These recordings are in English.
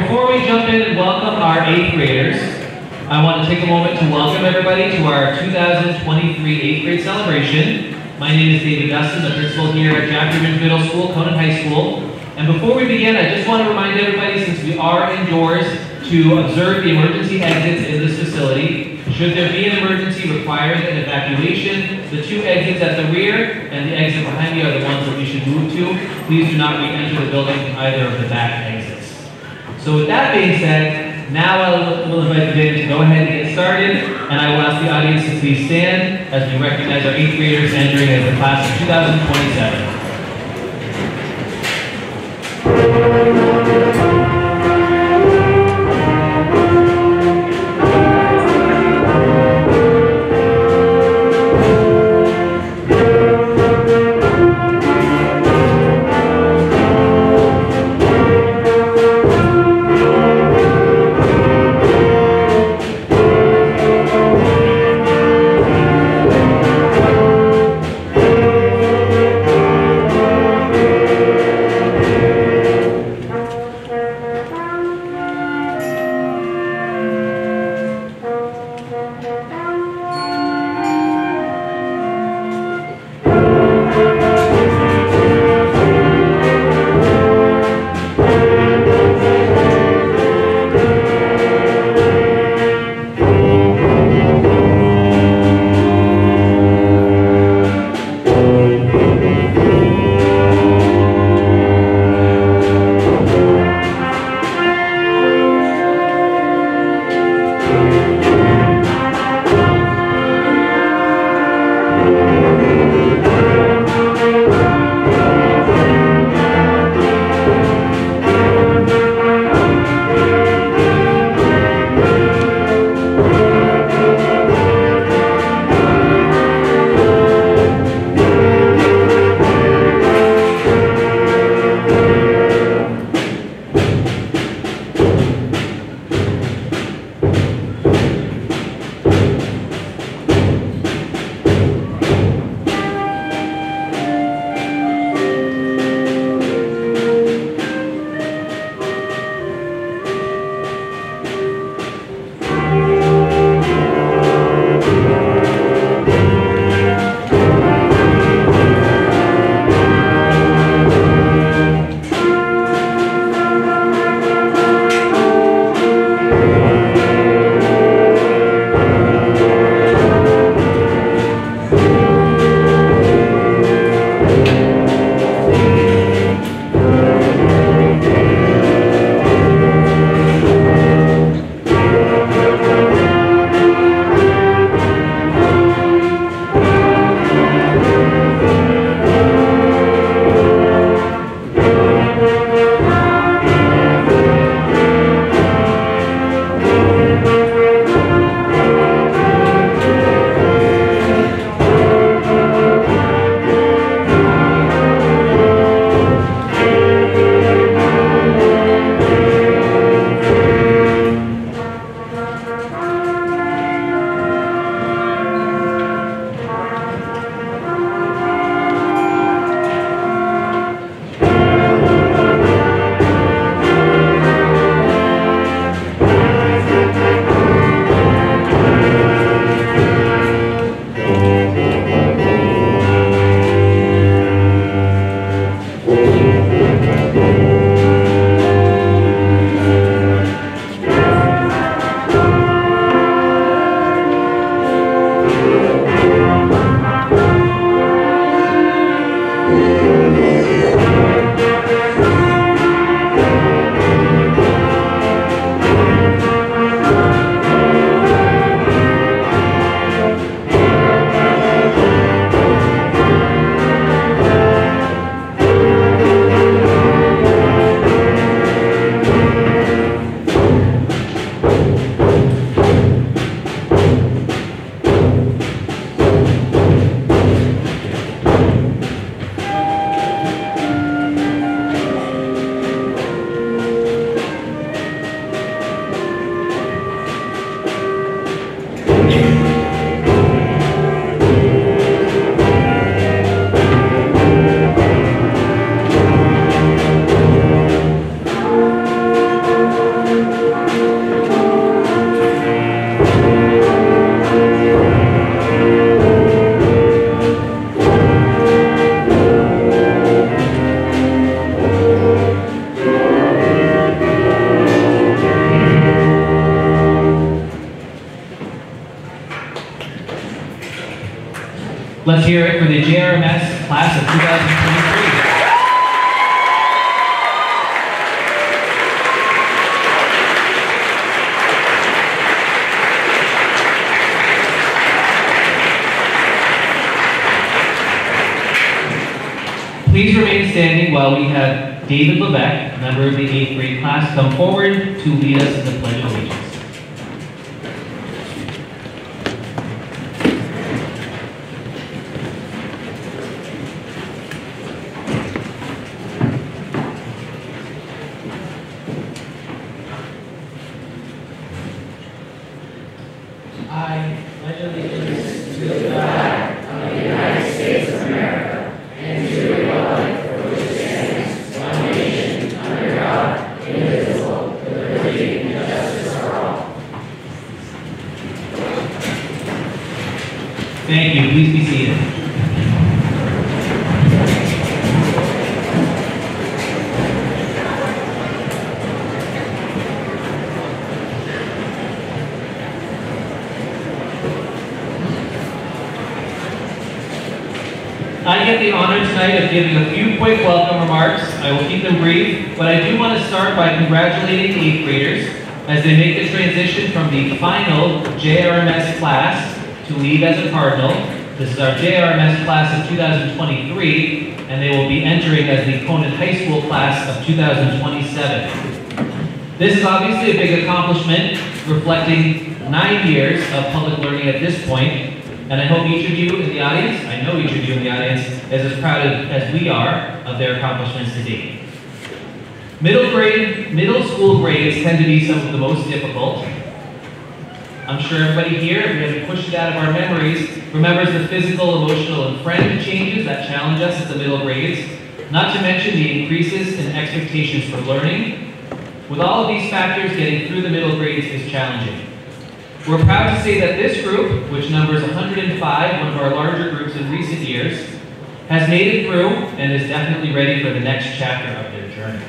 before we jump in and welcome our 8th graders, I want to take a moment to welcome everybody to our 2023 8th grade celebration. My name is David Dustin, the principal here at Jack Ridge Middle School, Conan High School. And before we begin, I just want to remind everybody, since we are indoors, to observe the emergency exits in this facility. Should there be an emergency requiring an evacuation, the 2 exits at the rear and the exit behind me are the ones that we should move to. Please do not re-enter the building from either of the back exits. So with that being said, now I will invite the band to go ahead and get started, and I will ask the audience to please stand as we recognize our 8th graders entering as the class of 2027. hear it for the JRMS class of 2023. Please remain standing while we have David Levesque, a member of the 8th grade class, come forward to lead us in the Pledge of Allegiance. I pledge allegiance to the flag of the United States of America and to the republic for which it stands, one nation, under God, indivisible, with liberty and justice for all. Thank you. Please be seated. I get the honor tonight of giving a few quick welcome remarks. I will keep them brief, but I do want to start by congratulating 8th graders as they make the transition from the final JRMS class to leave as a Cardinal. This is our JRMS class of 2023, and they will be entering as the Conant High School class of 2027. This is obviously a big accomplishment, reflecting 9 years of public learning at this point. And I hope each of you in the audience, I know each of you in the audience, is as proud as we are of their accomplishments to date. Middle school grades tend to be some of the most difficult. I'm sure everybody here, if we haven't pushed it out of our memories, remembers the physical, emotional, and friend changes that challenge us at the middle grades, not to mention the increases in expectations for learning. With all of these factors, getting through the middle grades is challenging. We're proud to say that this group, which numbers 105, one of our larger groups in recent years, has made it through and is definitely ready for the next chapter of their journey.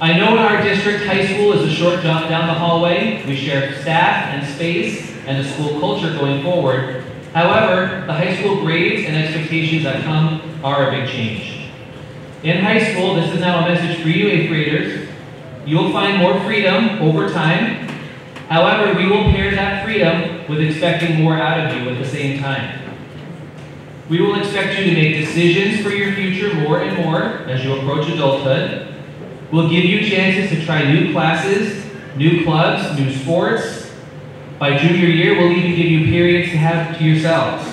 I know in our district, high school is a short jump down the hallway. We share staff and space and the school culture going forward. However, the high school grades and expectations that come are a big change. In high school, this is now a message for you 8th graders. You'll find more freedom over time. However, we will pair that freedom with expecting more out of you at the same time. We will expect you to make decisions for your future more and more as you approach adulthood. We'll give you chances to try new classes, new clubs, new sports. By junior year, we'll even give you periods to have to yourselves.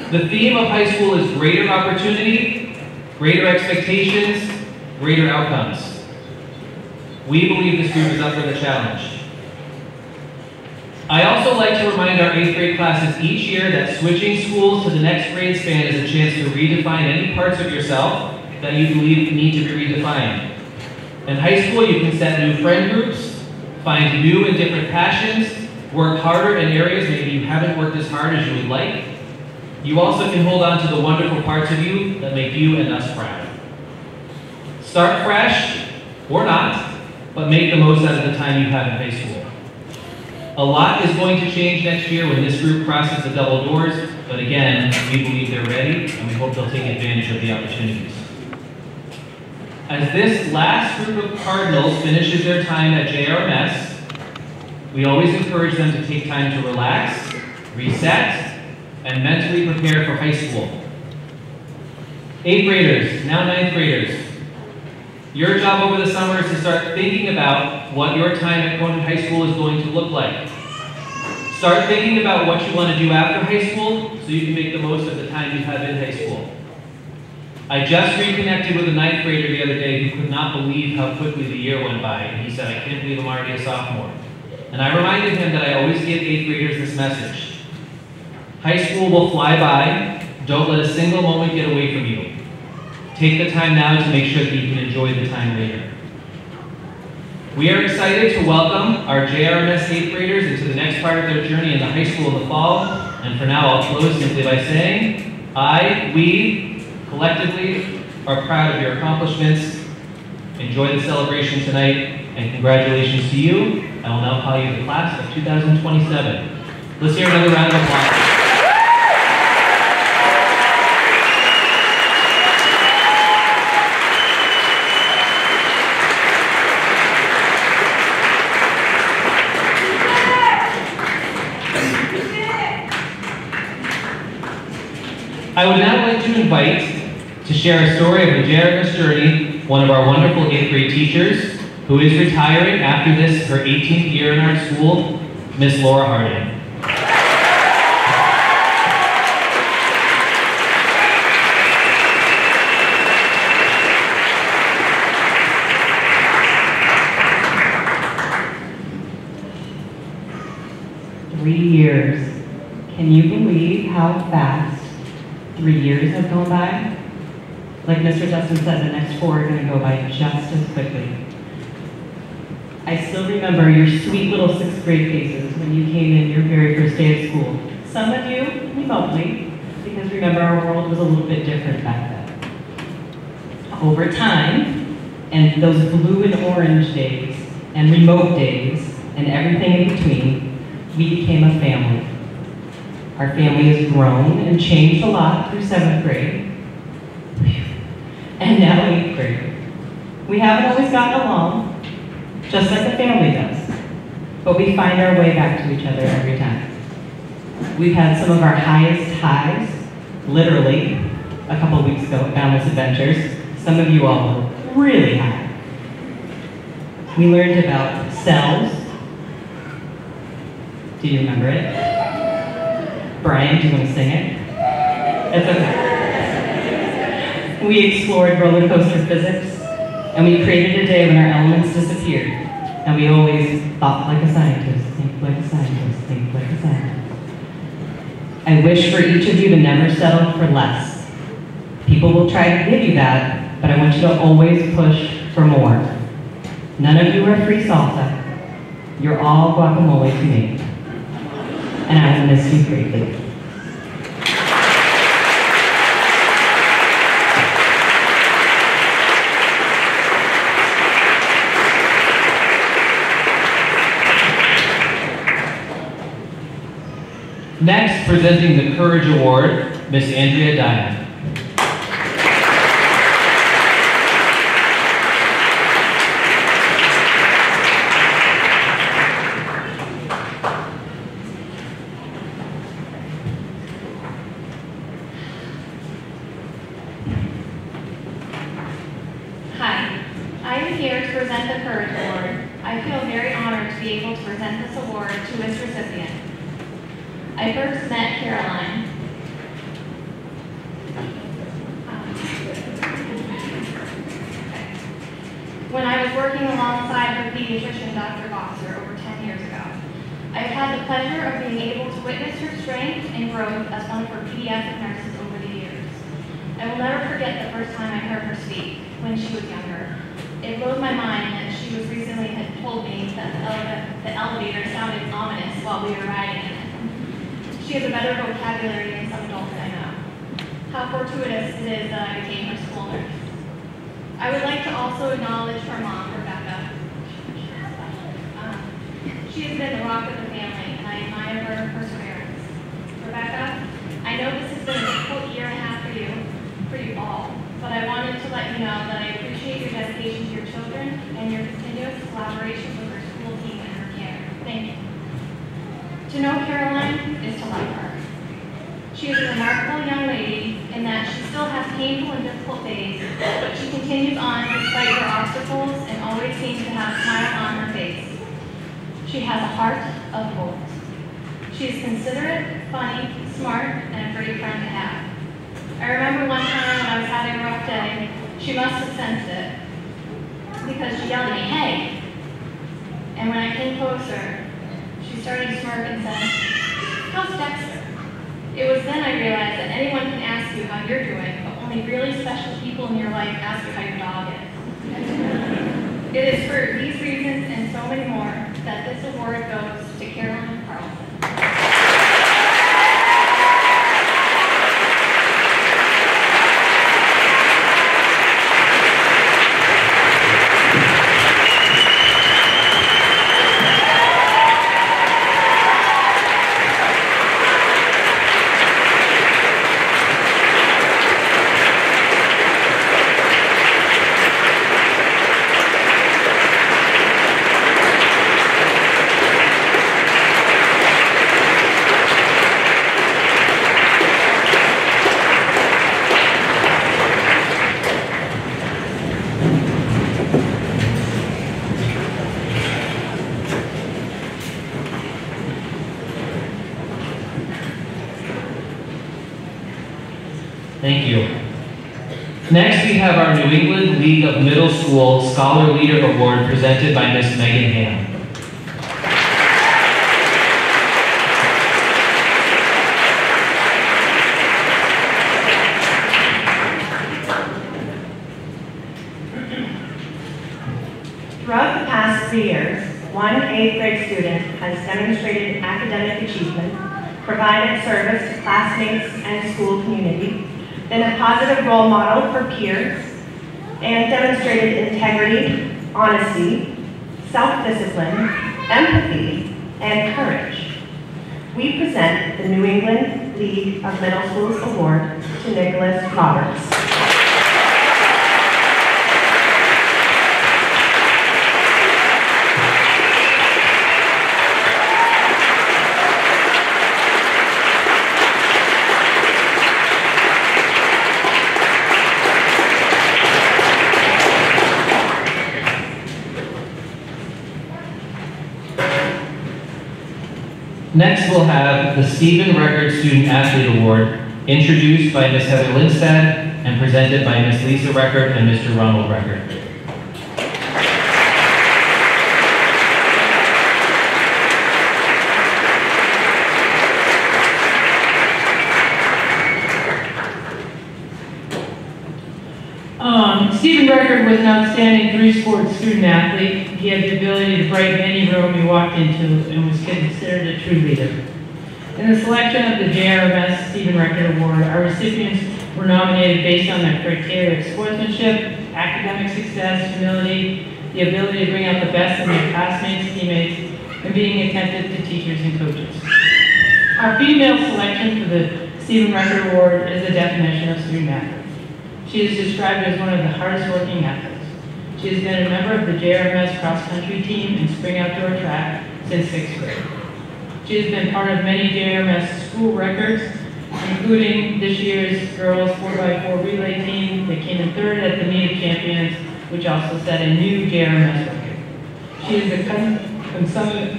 The theme of high school is greater opportunity, greater expectations, greater outcomes. We believe this group is up for the challenge. I also like to remind our 8th grade classes each year that switching schools to the next grade span is a chance to redefine any parts of yourself that you believe need to be redefined. In high school, you can set new friend groups, find new and different passions, work harder in areas maybe you haven't worked as hard as you would like. You also can hold on to the wonderful parts of you that make you and us proud. Start fresh, or not, but make the most out of the time you have in high school. A lot is going to change next year when this group crosses the double doors, but again, we believe they're ready, and we hope they'll take advantage of the opportunities. As this last group of Cardinals finishes their time at JRMS, we always encourage them to take time to relax, reset, and mentally prepare for high school. 8th graders, now 9th graders. Your job over the summer is to start thinking about what your time at Conant High School is going to look like. Start thinking about what you want to do after high school so you can make the most of the time you have in high school. I just reconnected with a 9th grader the other day who could not believe how quickly the year went by, and he said, I can't believe I'm already a sophomore. And I reminded him that I always give 8th graders this message. High school will fly by. Don't let a single moment get away from you. Take the time now to make sure that you can enjoy the time later. We are excited to welcome our JRMS 8th graders into the next part of their journey in the high school in the fall. And for now, I'll close simply by saying, we, collectively, are proud of your accomplishments. Enjoy the celebration tonight, and congratulations to you. I will now call you the class of 2027. Let's hear another round of applause. invite to share a story of the JRMS journey one of our wonderful 8th grade teachers who is retiring after this, her 18th year in our school, Miss Laura Harding. 3 years. Can you believe how fast 3 years have gone by? Like Mr. Justin said, the next 4 are going to go by just as quickly. I still remember your sweet little 6th grade faces when you came in your very first day of school. Some of you remotely, because remember our world was a little bit different back then. Over time, and those blue and orange days, and remote days, and everything in between, we became a family. Our family has grown and changed a lot through 7th grade, and now 8th grade. We haven't always gotten along, just like a family does, but we find our way back to each other every time. We've had some of our highest highs, literally, a couple of weeks ago at Boundless Adventures. Some of you all were really high. We learned about cells. Do you remember it? Brian, do you want to sing it? It's okay. We explored roller coaster physics, and we created a day when our elements disappeared, and we always thought like a scientist, think like a scientist, think like a scientist. I wish for each of you to never settle for less. People will try to give you that, but I want you to always push for more. None of you are free salsa. You're all guacamole to me. And I will miss you greatly. Next, presenting the Courage Award, Miss Andrea Diamond. Hi, I am here to present the Courage Award. I feel very honored to be able to present this award to its recipient. I first met Caroline when I was working alongside her pediatrician, Dr. Boxer, over 10 years ago. I've had the pleasure of being able to witness her strength and growth as one of her pediatric nurses over the years. I will never forget the first time I heard her speak when she was younger. It blew my mind that she was recently had told me that the elevator sounded ominous while we were riding in it. She has a better vocabulary than some adults I know. How fortuitous it is that I became her school nurse. I would like to also acknowledge her mom, Rebecca. She has been the rock of the family, and I admire her perseverance. Rebecca, I know this has been a difficult year and a half for you all, but I wanted to let you know that I appreciate your dedication to your children and your continuous collaboration with her school team and her care. Thank you. To know Caroline is to love her. She is a remarkable young lady in that she still has painful and difficult days, but she continues on despite her obstacles and always seems to have a smile on her face. She has a heart of gold. She is considerate, funny, smart, and a great friend to have. I remember one time when I was having a rough day, she must have sensed it because she yelled at me, "Hey!" And when I came closer, she started to smirk and said, "How's Dexter?" It was then I realized that anyone can ask you how you're doing, but only really special people in your life ask you how your dog is. It is for these reasons and so many more that this award goes to Caroline Carlson. Next, we have our New England League of Middle School Scholar Leader Award presented by Miss Megan Ham. Throughout the past 3 years, one 8th grade student has demonstrated academic achievement, provided service to classmates and school community, been a positive role model for peers, and demonstrated integrity, honesty, self-discipline, empathy, and courage. We present the New England League of Middle Schools Award to Nicholas Roberts. Next, we'll have the Stephen Record Student Athlete Award, introduced by Ms. Heather Lindstad and presented by Ms. Lisa Record and Mr. Ronald Record. Stephen Record was an outstanding 3-sport student athlete. He had the ability to brighten any room he walked into and was considered a true leader. In the selection of the JRMS Stephen Record Award, our recipients were nominated based on their criteria of sportsmanship, academic success, humility, the ability to bring out the best in their classmates, teammates, and being attentive to teachers and coaches. Our female selection for the Stephen Record Award is the definition of student athlete. She is described as one of the hardest working athletes. She has been a member of the JRMS cross-country team and spring outdoor track since 6th grade. She has been part of many JRMS school records, including this year's girls 4x4 relay team that came in 3rd at the meet of champions, which also set a new JRMS record. She is a consummate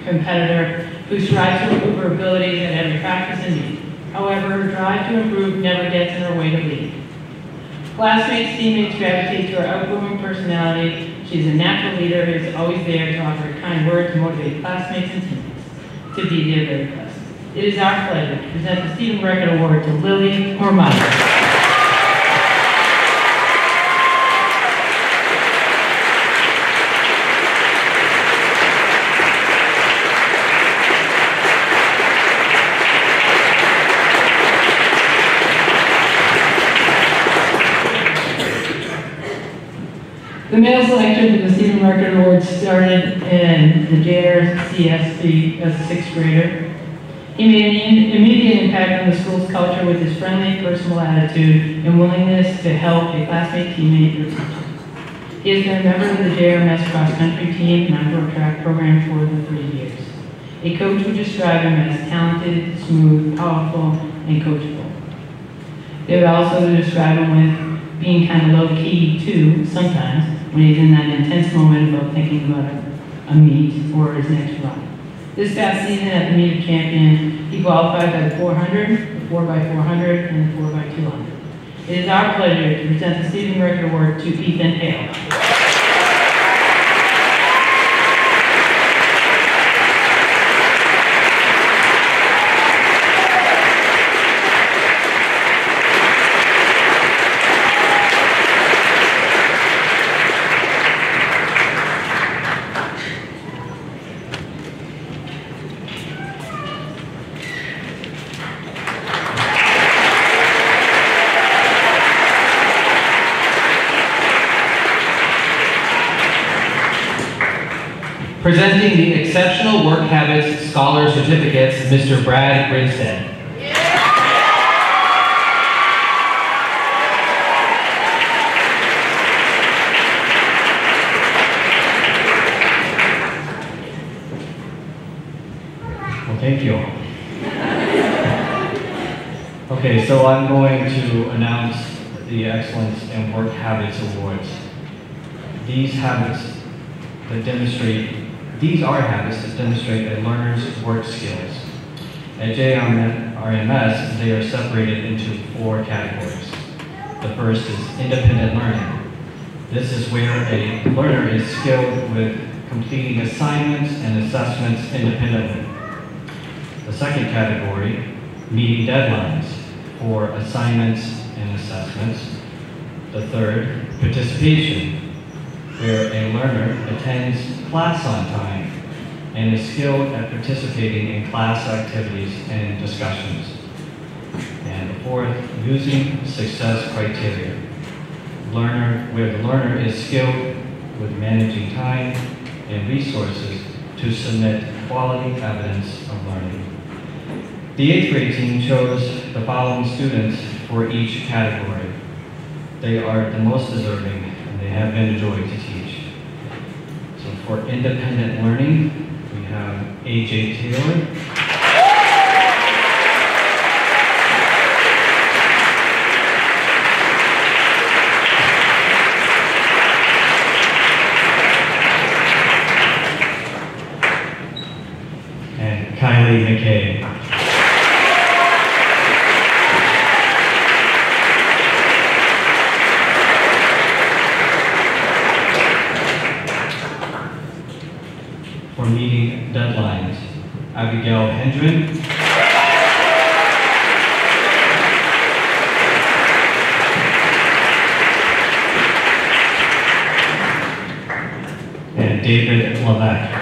competitor who strives to improve her abilities at every practice and meet. However, her drive to improve never gets in her way to lead. Classmates, teammates gravitate to her outgoing personality. She is a natural leader who is always there to offer a kind word to motivate classmates and teammates to be their very best. It is our pleasure to present the Stephen Record Award to Lily Hormata. The male selection for the Stephen Record Award started in the JRCS as a 6th grader. He made an immediate impact on the school's culture with his friendly, personal attitude and willingness to help a classmate, teammate, or teacher. He has been a member of the JRMS cross-country team and outdoor track program for the 3 years. A coach would describe him as talented, smooth, powerful, and coachable. They would also describe him with being kind of low-key, too, sometimes, when he's in that intense moment about thinking about a meet or his next run. This past season at the meet of champions, he qualified by the 400, the 4x400, and the 4x200. It is our pleasure to present the Stephen Record Award to Ethan Hale. Presenting the Exceptional Work Habits Scholar Certificates, Mr. Brad Grinstead. Well, thank you all. Okay, so I'm going to announce the Excellence in Work Habits Awards. These are habits that demonstrate a learner's work skills. At JRMS, they are separated into 4 categories. The first is independent learning. This is where a learner is skilled with completing assignments and assessments independently. The second category, meeting deadlines for assignments and assessments. The third, participation, where a learner attends class on time and is skilled at participating in class activities and discussions. And the fourth, using success criteria, where the learner is skilled with managing time and resources to submit quality evidence of learning. The 8th grade team chose the following students for each category. They are the most deserving, and they have been a joy to teach. So for independent learning, we have A.J. Taylor, and Kylie McKay. For meeting deadlines, Abigail Hendren, and David Levesque.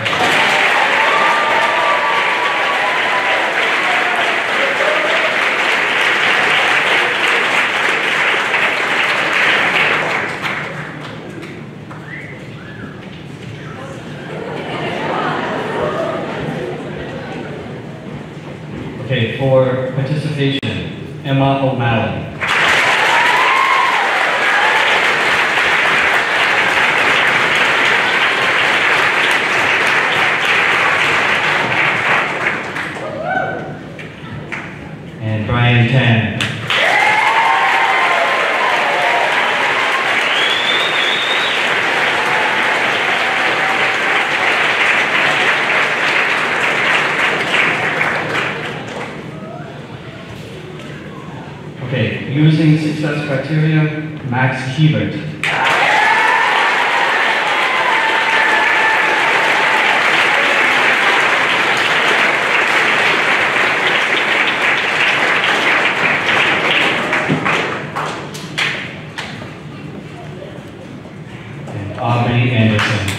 Okay, for participation, Emma O'Malley. And Brian Tan. Okay, using success criteria, Max Hebert. And Aubrey Anderson.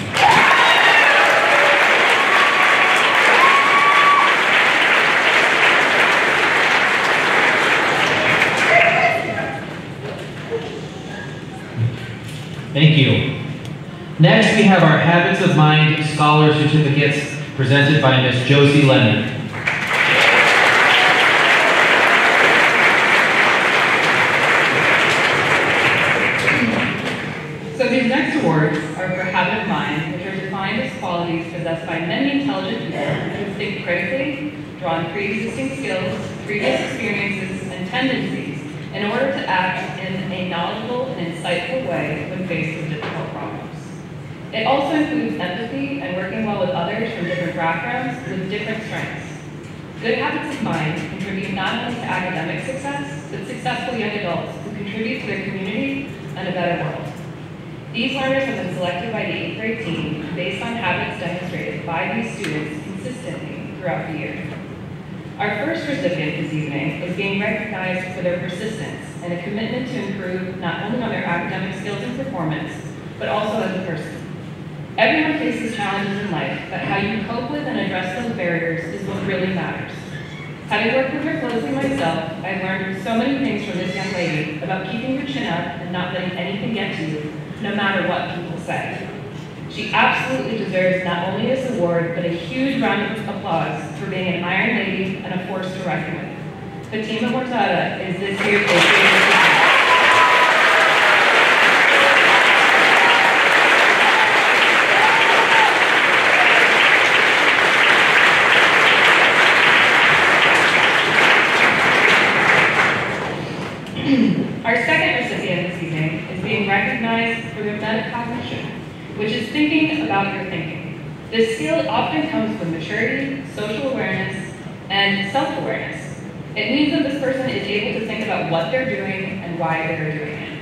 Thank you. Next, we have our Habits of Mind Scholar Certificates presented by Ms. Josie Lennon. So these next awards are for habit of mind, which are defined as qualities possessed by many intelligent people who think critically, draw on pre-existing skills, previous experiences, and tendencies in order to act in a knowledgeable and insightful way when faced with difficult problems. It also includes empathy and working well with others from different backgrounds with different strengths. Good habits of mind contribute not only to academic success, but successful young adults who contribute to their community and a better world. These learners have been selected by the 8th grade team based on habits demonstrated by these students consistently throughout the year. Our first recipient this evening is being recognized for their persistence and a commitment to improve not only on their academic skills and performance, but also as a person. Everyone faces challenges in life, but how you cope with and address those barriers is what really matters. Having worked with her closely myself, I've learned so many things from this young lady about keeping your chin up and not letting anything get to you, no matter what people say. She absolutely deserves not only this award, but a huge round of applause for being an Iron Lady and a force to reckon with. Fatima Mortada is this year's recipient. Our second recipient this evening is being recognized for their metacognition, which is thinking about your thinking. This skill often comes from maturity, social awareness, and self-awareness. It means that this person is able to think about what they're doing and why they're doing it.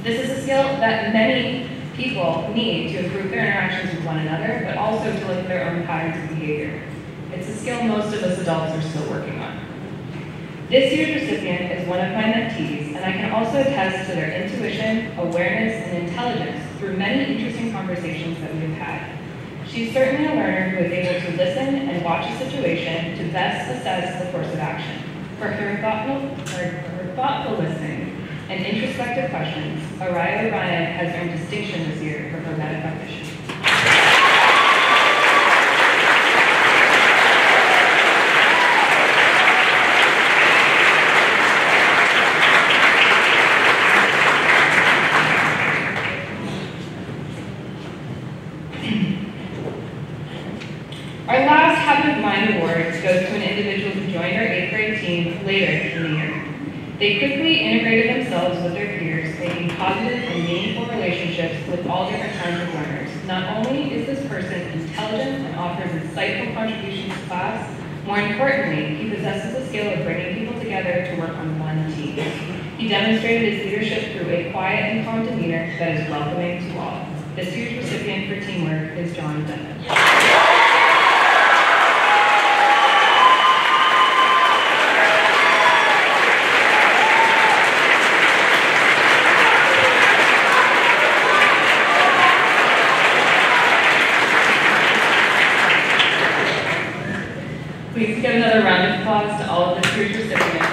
This is a skill that many people need to improve their interactions with one another, but also to look at their own patterns of behavior. It's a skill most of us adults are still working on. This year's recipient is one of my mentees, and I can also attest to their intuition, awareness, and intelligence through many interesting conversations that we have had. She's certainly a learner who is able to listen and watch a situation to best assess the course of action. For her thoughtful listening and introspective questions, Araya Ryan has earned distinction this year for her metacognition. Our last Habit of Mind award goes to an individual who joined our 8th grade team later in the year. They quickly integrated themselves with their peers, making positive and meaningful relationships with all different kinds of learners. Not only is this person intelligent and offers insightful contributions to class, more importantly, he possesses the skill of bringing people together to work on one team. He demonstrated his leadership through a quiet and calm demeanor that is welcoming to all. This year's recipient for teamwork is John Bennett. Please give another round of applause to all of this year's recipients.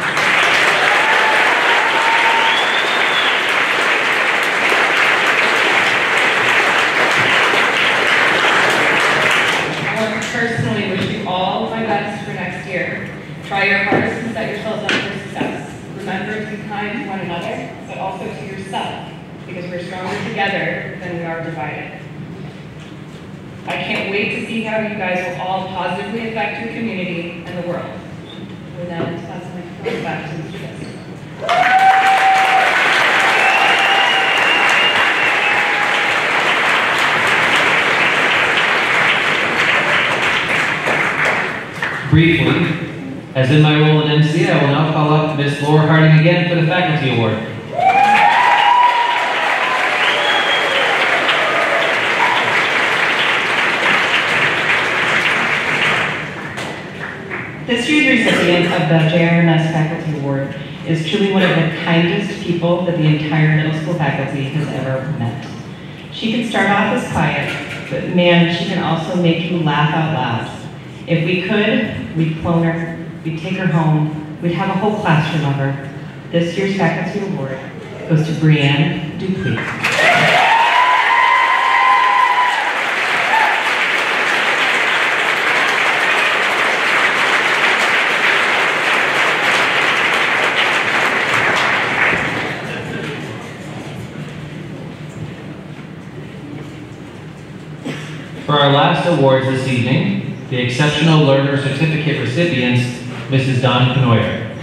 I want to personally wish you all my best for next year. Try your hardest and set yourselves up for success. Remember to be kind to one another, but also to yourself, because we're stronger together than we are divided. I can't wait to see how you guys will all positively affect your community and the world. With that, let's pass the microphone back to Mr. Justin. Briefly, as in my role in MC, I will now call up Ms. Laura Harding again for the Faculty Award. This year's recipient of the JRMS Faculty Award is truly one of the kindest people that the entire middle school faculty has ever met. She can start off as quiet, but man, she can also make you laugh out loud. If we could, we'd clone her, we'd take her home, we'd have a whole classroom of her. This year's Faculty Award goes to Brianne Dupuis. For our last awards this evening, the Exceptional Learner Certificate recipients, Mrs. Dawn Canoyer.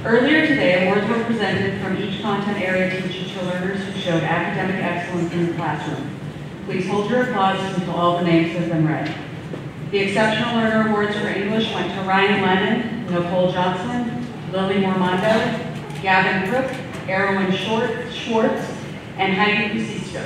Earlier today, awards were presented from each content area teacher to learners who showed academic excellence in the classroom. Please hold your applause until all the names have been read. The Exceptional Learner Awards for English went to Ryan Lennon, Nicole Johnson, Lily Mormondo, Gavin Crook, Erwin Schwartz, and Heidi Kusisko.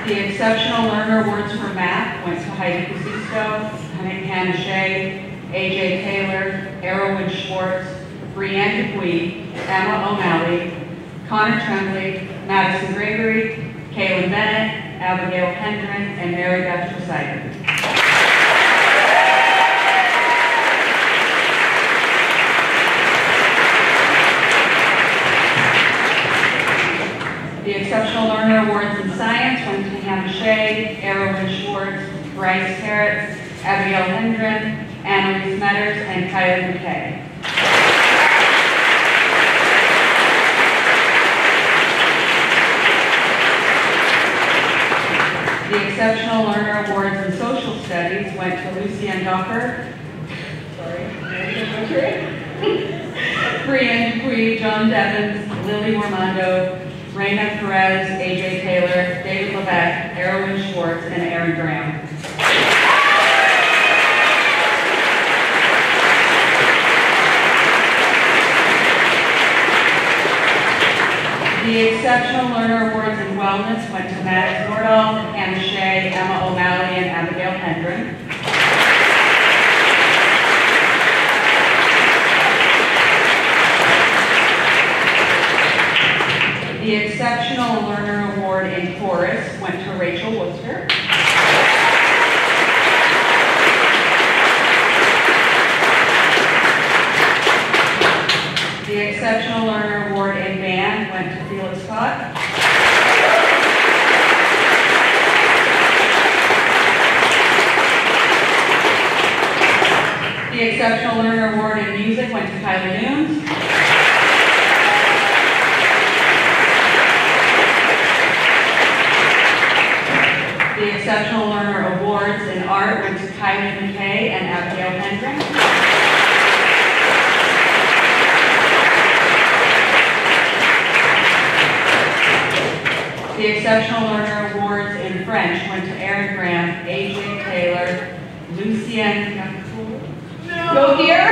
The Exceptional Learner Awards for Math went to Heidi Kusisko, Hannah Shea, AJ Taylor, Erwin Schwartz, Brianne Dupuis, Emma O'Malley, Connor Tremblay, Madison Gregory, Kaylin Bennett, Abigail Hendren, and Mary Beth Poseidon. The Exceptional Learner Awards in Science went to Hannah Shea, Erwin Schwartz, Bryce Harris, Abigail Hendren, Annalise Metters, and Kylie McKay. The Exceptional Learner Awards in Social Studies went to Lucian Docker, sorry, Brianne Dupuy, John Devins, Lily Mormondo, Raina Perez, AJ Taylor, David Levesque, Erwin Schwartz, and Aaron Graham. The Exceptional Learner Awards in Wellness went to Maddox Nordahl, Hannah Shea, Emma O'Malley, and Abigail Hendren. The Exceptional Learner Award in Chorus went to Rachel Worcester. The Exceptional Learner Award in Band went to Felix Scott. The Exceptional Learner Award in Music went to Kylie Nunes. The Exceptional Learner Awards in Art went to Kylie McKay and Abigail Hendren. The Exceptional Learner Awards in French went to Aaron Graham, AJ Taylor, Lucien Gauthier,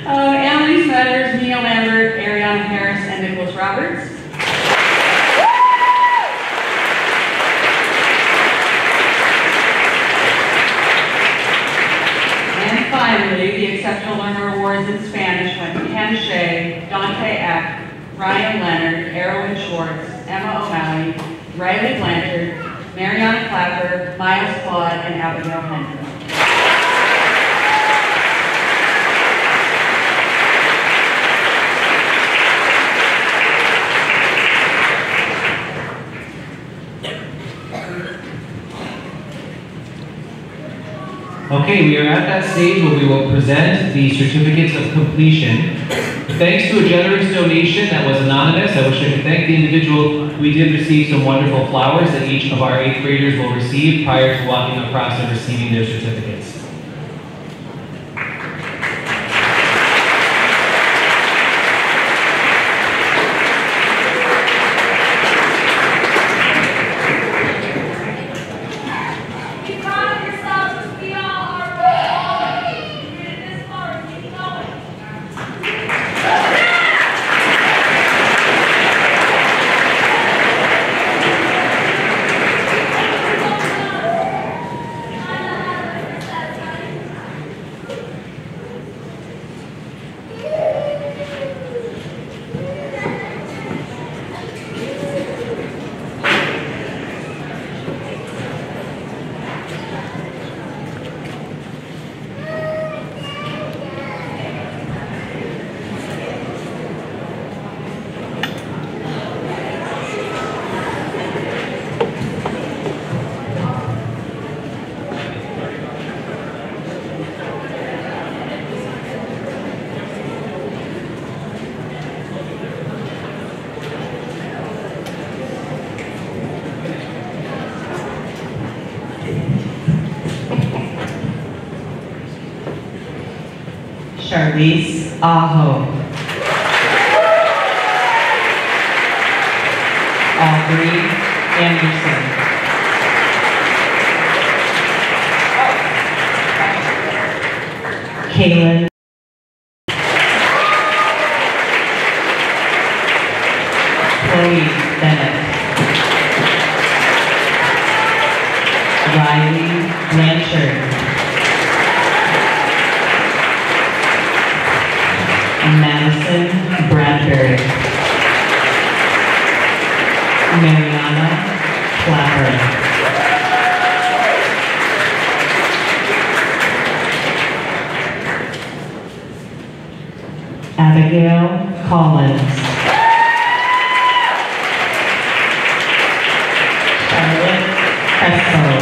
Annalise Metters, Neil Lambert, Ariana Harris, and Nicholas Roberts. And finally, the Exceptional Learner Awards in Spanish went to Hannah Shea, Dante Eck, Ryan Leonard, Erwin Schwartz, Emma O'Malley, Riley Blanchard, Mariana Clapper, Miles Claude, and Abigail Hendren. Okay, we are at that stage where we will present the certificates of completion. Thanks to a generous donation that was anonymous, I wish I could thank the individual. We did receive some wonderful flowers that each of our 8th graders will receive prior to walking across and receiving their certificates. Charlize Aho. Aubrey Anderson. Kaylin. Chloe Bennett. Riley Blanchard. Madison Bradbury. Mariana Clapper. Abigail Collins. Charlotte Crespo.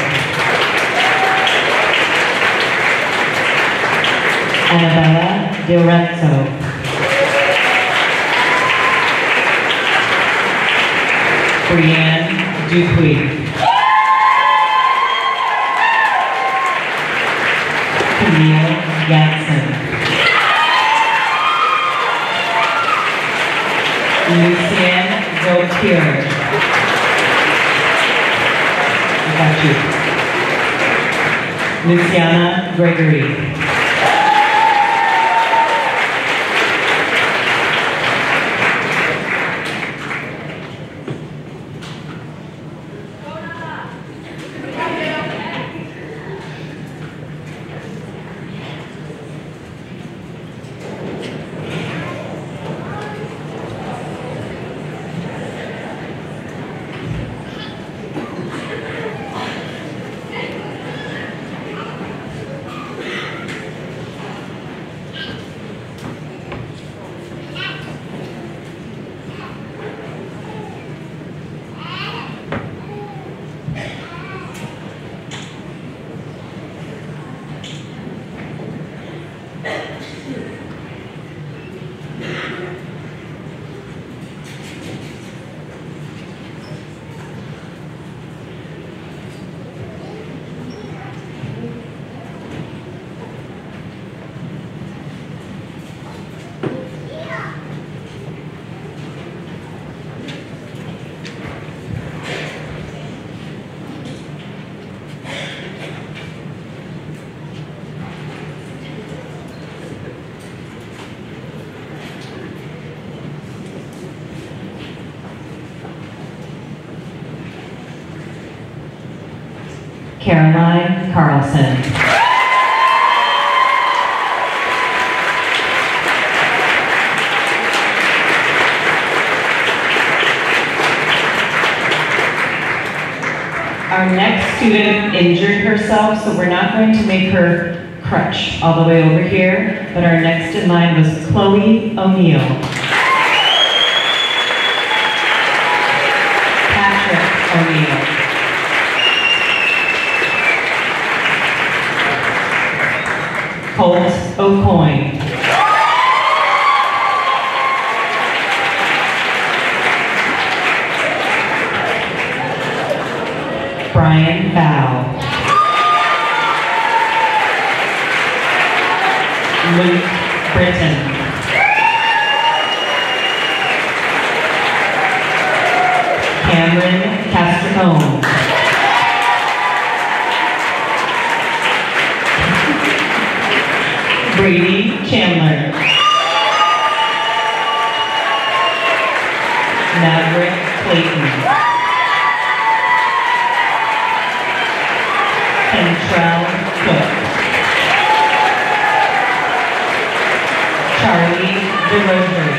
Annabella Diorezzo. Brianne Dupuy. Camille Gatson. Lucienne Gautier. I got you. Luciana Gregory. Caroline Carlson. Our next student injured herself, so we're not going to make her crutch all the way over here, but our next in line was Chloe O'Neill. Patrick O'Neill. Colt O'Coin. Brian Bow. Luke Britton. Cameron Castricone. Brady Chandler. Maverick Clayton. Kentrell Cook. Charlie DeRozier.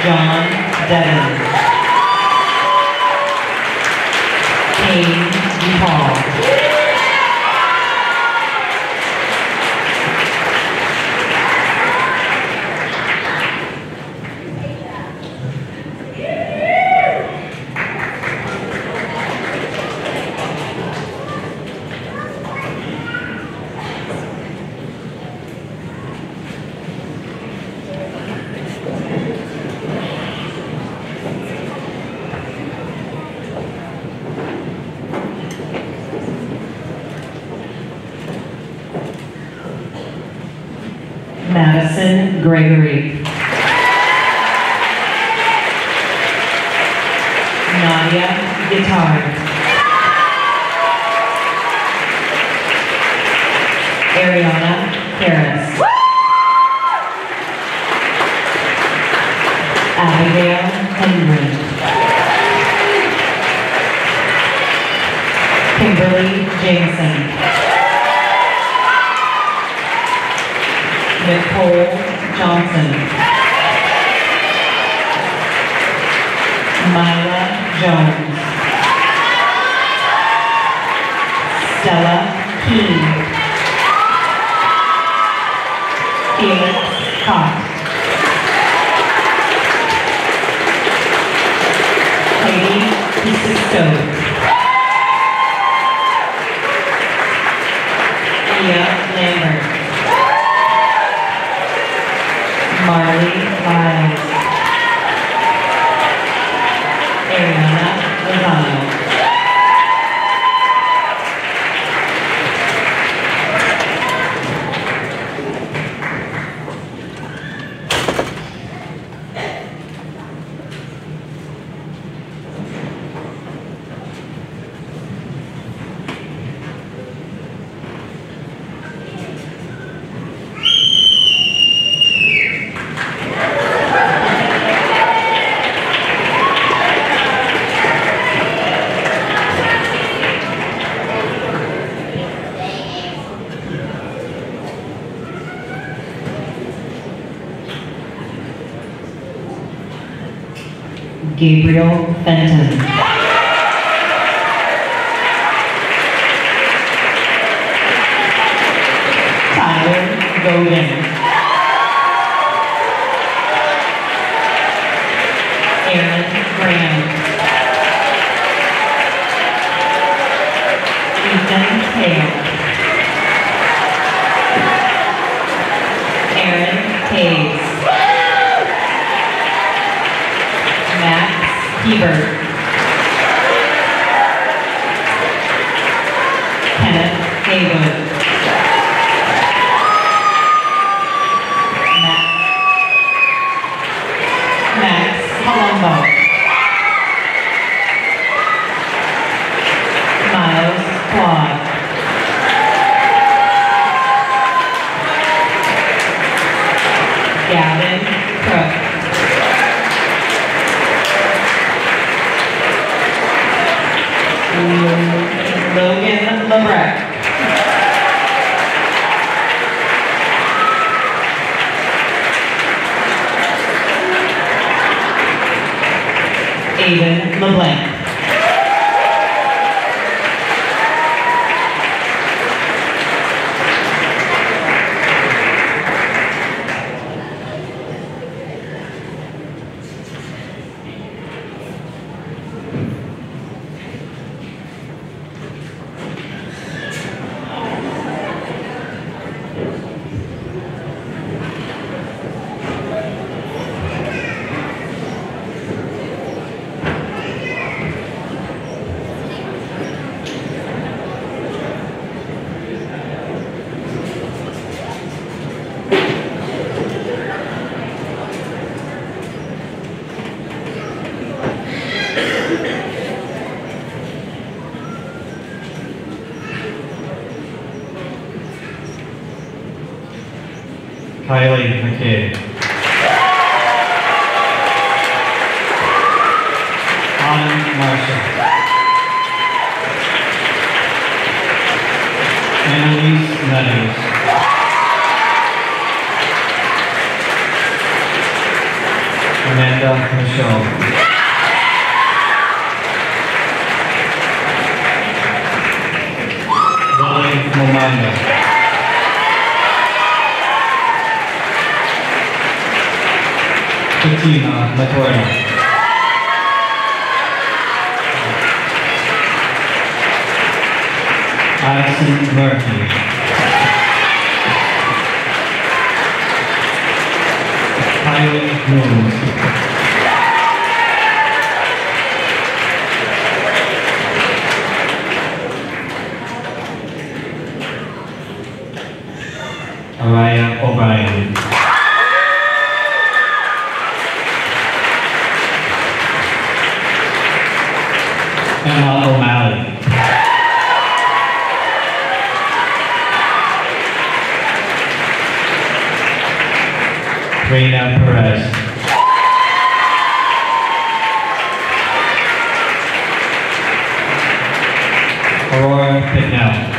John Devon. Kane DePaul. Madison Gregory. Nadia Guitar. Ariana Harris. Abigail Henry. Kimberly Jameson. Nicole Johnson. Myla Jones. Stella Keene. Felix Cott. Katie DeSisto. Leah Lambert. Marley Lyles. Ariana Lozano. Gabriel Fenton. Tyler Logan. Aaron Graham. Ethan Hale. Aaron Hayes. Max Hebert. Kenneth Haywood. Max Colombo. Miles Claude. Gavin Crook. Logan Lebrecht. Aiden LeBlanc. Kylie McKay. Autumn Marshall. Annalise Meadows. Amanda Michelle. Lily Momanda. Fatima Latoya. Addison Murphy. Kylie Moons. Araya O'Brien. Emma O'Malley. Reina Perez. Aurora Picknell.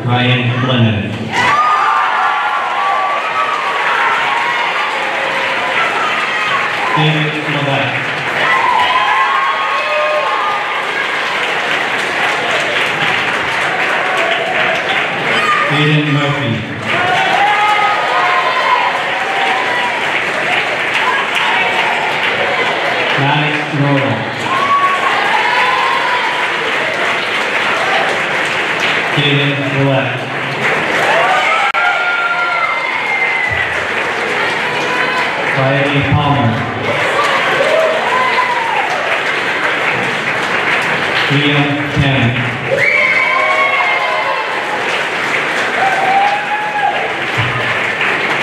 Ryan Lennon. David Levesque. Aiden Murphy. Maddox Norwell. David Roulette. Riley Palmer. Liam Tam.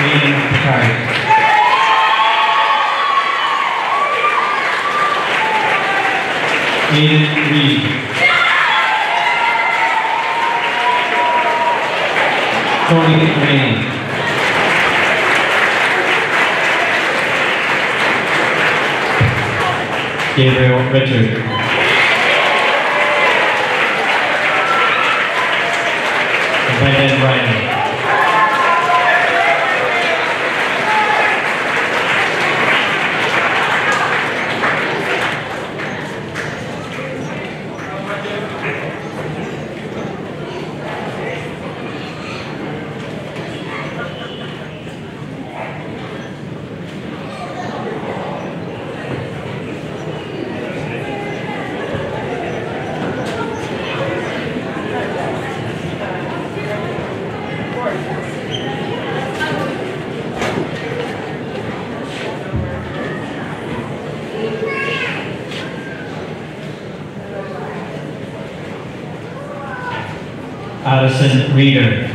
Aiden Picard. Aiden Reed. Tony Rainey. Gabriel Richard. Brendan Riley. Addison Reeder.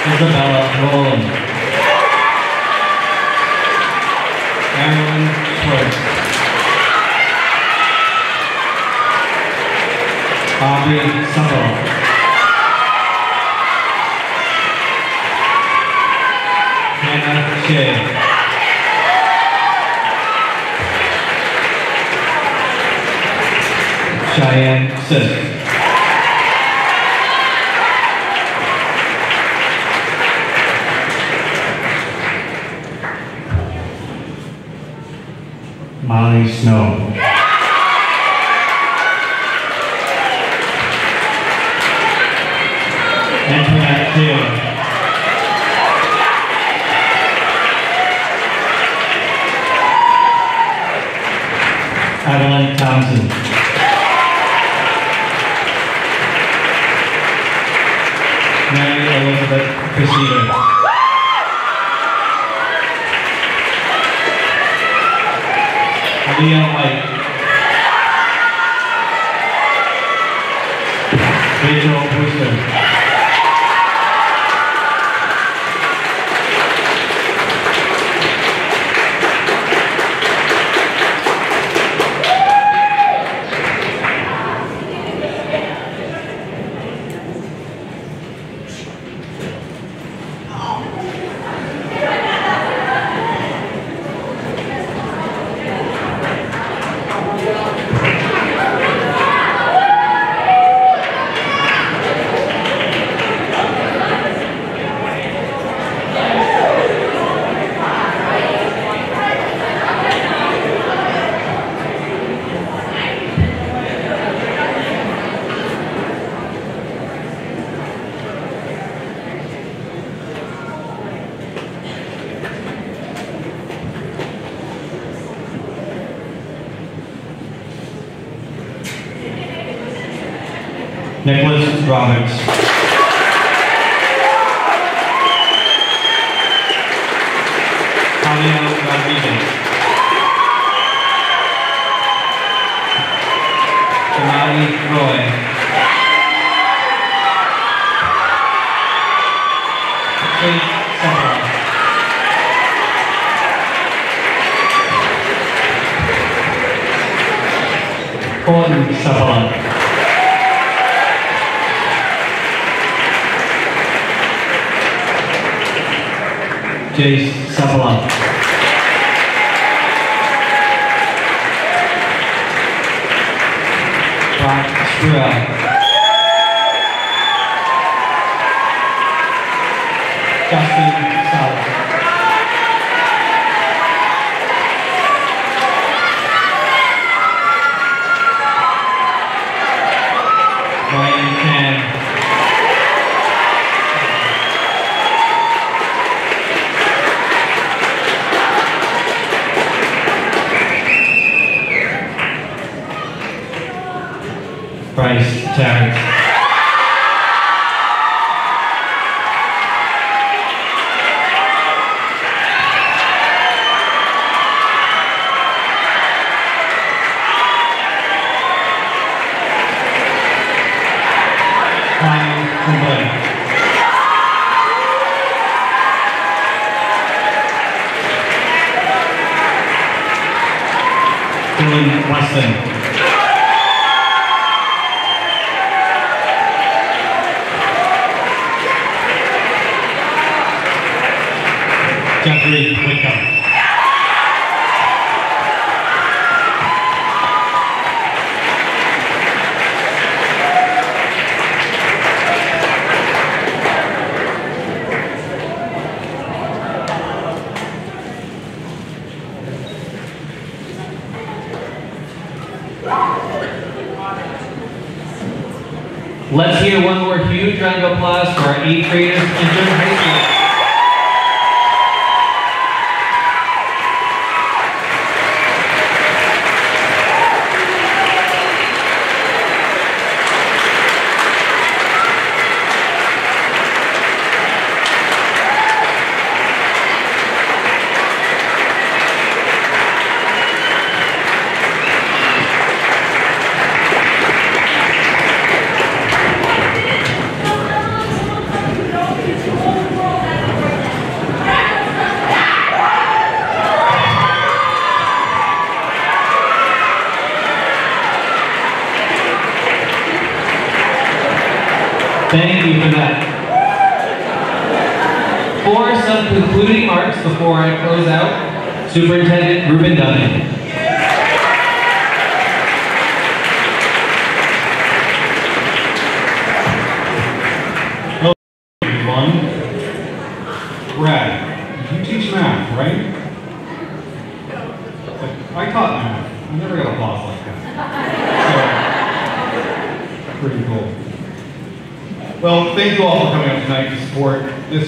Isabella Rowland. Marilyn Schwartz. Aubrey Supple. Hannah Shea. Cheyenne Sisk. Molly Snow. Antoinette Taylor. Adeline Thompson. Mary Elizabeth Cressida. Leah White. Rachel Brewster. Nicholas Roberts. Javier Rodriguez. Jamali Roy. Kate Sepulveda. Colin Sepulveda. Jace Sepulveda. Brock Spruill. Justin Salas. Ryan Tan. Bryce Terrence. Cumberland Weston. Jeffrey Wickham. Let's hear one more huge round of applause for our 8th graders entering high school. Thank you for that. For some concluding remarks before I close out, Superintendent Ruben Dunning. Hello, everyone. Brad, you teach math, right? I taught math. I never got a boss like that. So, pretty cool. Well, thank you all for coming out tonight to support this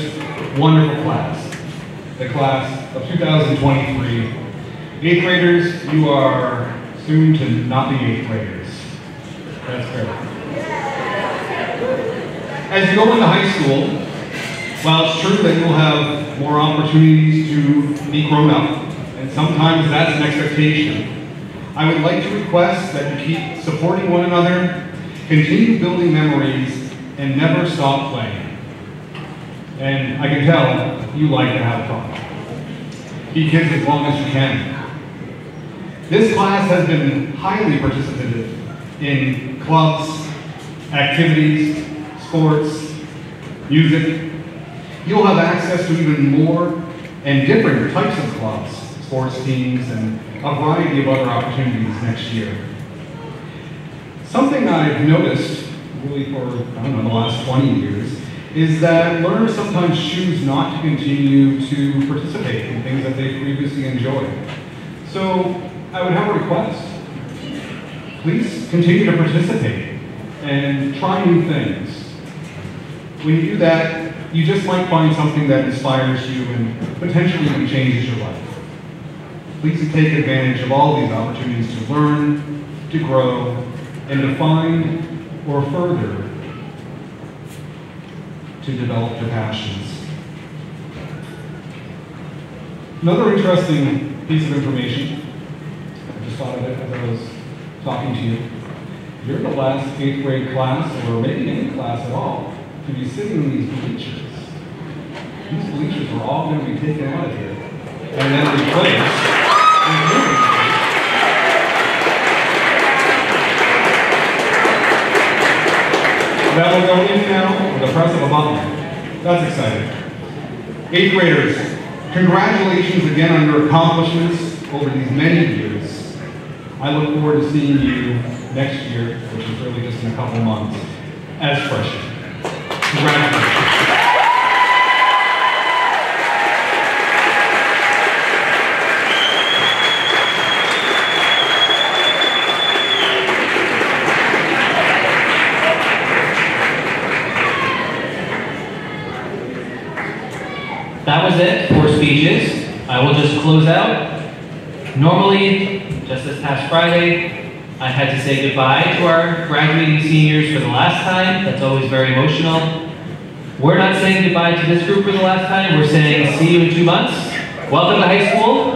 wonderful class, the class of 2023. 8th graders, you are soon to not be 8th graders. That's great. As you go into high school, while it's true that you'll have more opportunities to be grown up, and sometimes that's an expectation, I would like to request that you keep supporting one another, continue building memories, and never stop playing. And I can tell you like to have fun. Keep kids as long as you can. This class has been highly participative in clubs, activities, sports, music. You'll have access to even more and different types of clubs, sports teams, and a variety of other opportunities next year. Something I've noticed really for, I don't know, the last 20 years, is that learners sometimes choose not to continue to participate in things that they previously enjoyed. So I would have a request. Please continue to participate and try new things. When you do that, you just might find something that inspires you and potentially even changes your life. Please take advantage of all these opportunities to learn, to grow, and to find or further to develop your passions. Another interesting piece of information, I just thought of it as I was talking to you. You're the last 8th grade class, or maybe any class at all, to be sitting in these bleachers. These bleachers are all going to be taken out of here and then replaced with new bleachers. That will go in now with the press of a button. That's exciting. 8th graders, congratulations again on your accomplishments over these many years. I look forward to seeing you next year, which is really just in a couple months, as freshmen. Congratulations. That was it for speeches. I will just close out. Normally, just this past Friday, I had to say goodbye to our graduating seniors for the last time. That's always very emotional. We're not saying goodbye to this group for the last time. We're saying see you in 2 months. Welcome to high school,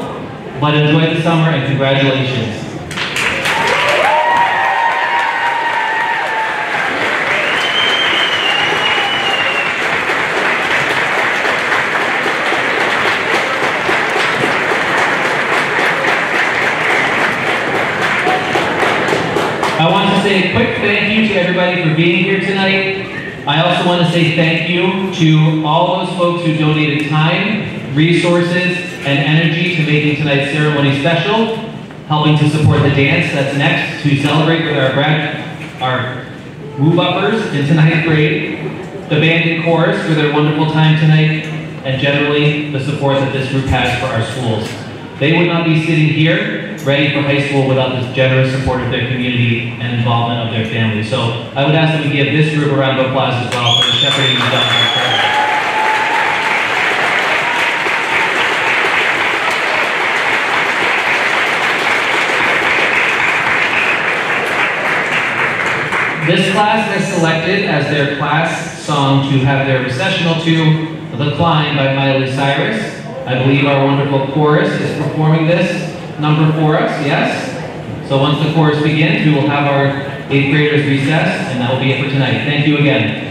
but enjoy the summer and congratulations. to say a quick thank you to everybody for being here tonight. I also want to say thank you to all those folks who donated time, resources, and energy to making tonight's ceremony special, helping to support the dance that's next to celebrate with our move-uppers into 9th grade, the band and chorus for their wonderful time tonight, and generally the support that this group has for our schools. They would not be sitting here ready for high school without the generous support of their community and involvement of their family. So I would ask that we give this group a round of applause as well for the shepherding you've done for us. This class has selected as their class song to have their recessional to The Climb by Miley Cyrus. I believe our wonderful chorus is performing this number for us, yes? So once the chorus begins, we will have our 8th graders recess, and that will be it for tonight. Thank you again.